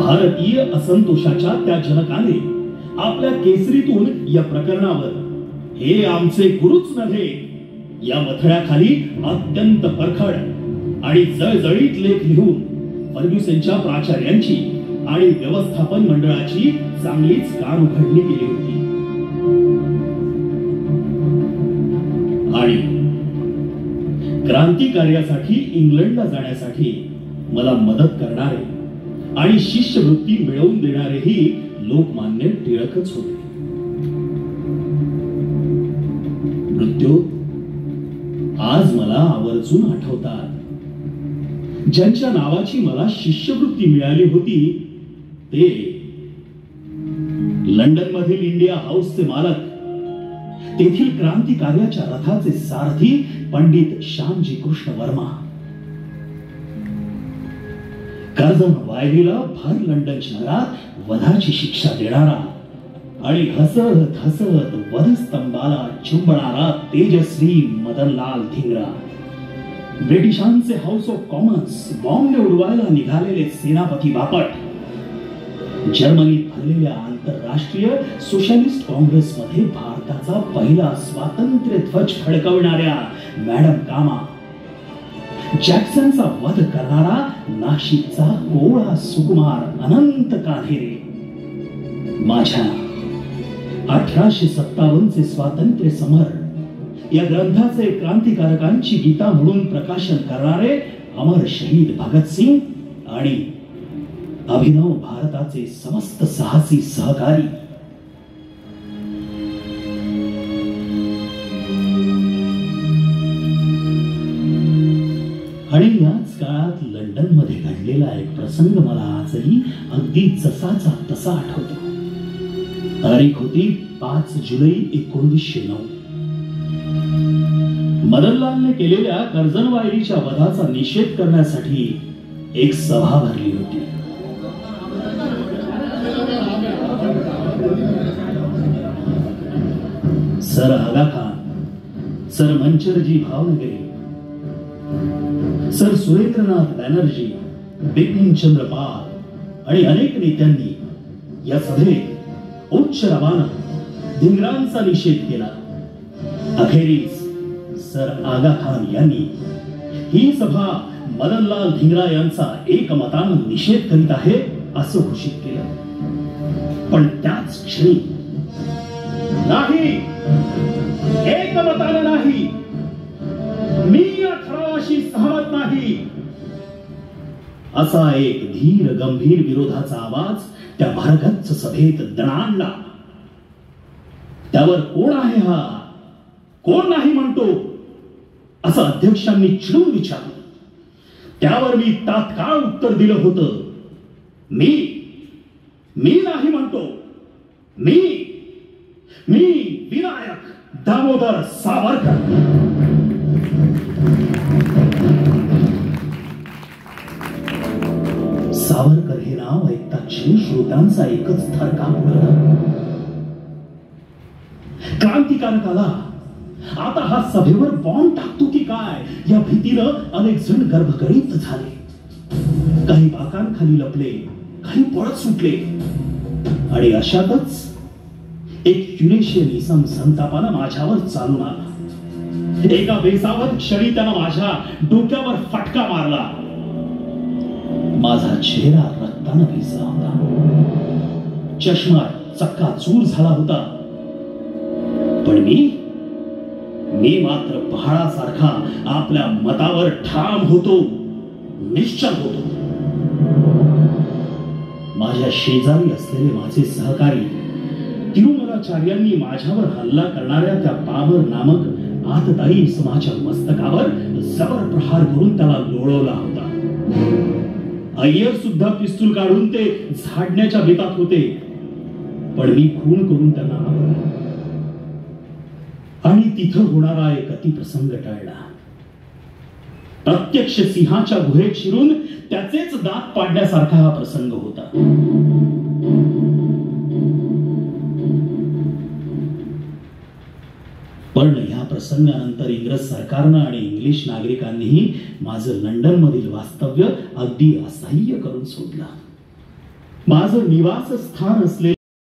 भारतीय असंतोषाच्या त्या जनकाने आपल्या केसरीतून या प्रकरणावर हे आमचे गुरुच नव्हे या मथळ्याखाली अत्यंत परखड आणि जळजळीत लेख लिहून फर्ग्युसनच्या प्राचार्यांची आणि व्यवस्थापन मंडळाची चांगलीच कान उघडणी केली होती. आणि क्रांती कार्यासाठी इंग्लंडला जाण्यासाठी मला मदत करणारे आणि शिष्यवृत्ती मिळवून देणारेही लोकमान्य टिळकच होते. मृत्यू आज मला आवर्जून आठवतात. ज्यांच्या नावाची मला शिष्यवृत्ती मिळाली होती ते लंडन मधील इंडिया हाऊसचे मालक, तेथील क्रांती कार्याच्या रथाचे सारथी पंडित श्यामजी कृष्ण वर्मा. कर्जन वायलीला भर लंडन शहरात वधाची शिक्षा देणारा आणि हसत हसत वधस्तंभाला चुंबणारा तेजस्वी मदनलाल धिंगरा. ब्रिटिशांचे हाऊस ऑफ कॉमन्स बॉम्ब उडवायला निघालेले सेनापती बापट. जर्मनीत भरलेल्या आंतरराष्ट्रीय सोशलिस्ट काँग्रेसमध्ये भारताचा पहिला स्वातंत्र्य ध्वज फडकवणाऱ्या मॅडम कामा. जॅक्सनचा वध करणारा नाशिकचा कोळा सुकुमार अनंत कान्हेरे. माझ्या 1857 चे स्वातंत्र्य समर या ग्रंथाचे क्रांतिकारकांची गीता म्हणून प्रकाशन करणारे अमर शहीद भगतसिंग आणि अभिनव भारताचे समस्त साहसी सहकारी. आणि याच काळात लंडन मध्ये घडलेला एक प्रसंग मला आजही अगदी जसाचा तसा आठवतो. तारीख होती 5 जुलै 1909. मदनलालने केलेल्या कर्जनवायलीच्या वधाचा निषेध करण्यासाठी एक सभा भरली होती. सर आगा खान, सर मंचरजी भावनगरी, सर सुरेंद्रनाथ बॅनर्जी, बिपिन चंद्र पाल आणि अनेक नेत्यांनी या सभेत उच्च रवाना धिंगरांचा निषेध केला. अखेरीस सर आगा खान यांनी ही सभा मदनलाल धिंगरा यांचा एकमतानं निषेध करीत आहे असं घोषित केलं. पण त्याच क्षणी नाही, एकमतानं नाही, मी या ठरावाशी सहमत नाही असा एक धीर गंभीर विरोधाचा आवाज त्या भारगच्च सभेत दणाणला. त्यावर कोण आहे हा, कोण नाही म्हणतो असं अध्यक्षांनी चिडून विचारलं. त्यावर मी तात्काळ उत्तर दिलं होतं, मी नाही म्हणतो, मी विनायक दामोदर सावरकर. सावरकर हे नाव ऐकताच श्रोत्यांचा एकच थरकाप उडला. क्रांतिकारकाला आता हा सभेवर बॉम्ब टाकतो की काय या भीतीनं अनेक जण गर्भगरीत झाले. काही बाकांखाली लपले, काही पळत सुटले. आणि अशातच एक युरेशियन इसम संतापानं माझ्यावर चालून आला. एका बेसावत क्षणी त्यानं माझ्या डोक्यावर फटका मारला. माझा चेहरा रक्तानं भिजला होता. चष्मा चक्काचूर झाला होता. पण मी मात्र पहाडासारखा आपल्या मतावर ठाम होतो, निश्चल होतो. माझ्या शेजारी असलेले माझे सहकारी तिरुमलाचार्यांनी माझ्यावर हल्ला करणाऱ्या त्या पामर नामक आतताई इसमाच्या मस्तकावर जबर प्रहार करून त्याला लोळवला होता. अय्यर सुद्धा पिस्तूल काढून ते झाडण्याच्या बेतात होते. पण मी खून करून त्यांना आवरला आणि तिथं होणारा एक अतिप्रसंग टाळला. प्रत्यक्ष सिंहाच्या गुहेत शिरून त्याचेच दात पाडण्यासारखा हा प्रसंग होता. पण या प्रसंगानंतर इंग्रज सरकारनं आणि इंग्लिश नागरिकांनीही माझं लंडन मधील वास्तव्य अगदी असह्य करून सोडलं. माझं निवासस्थान असलेले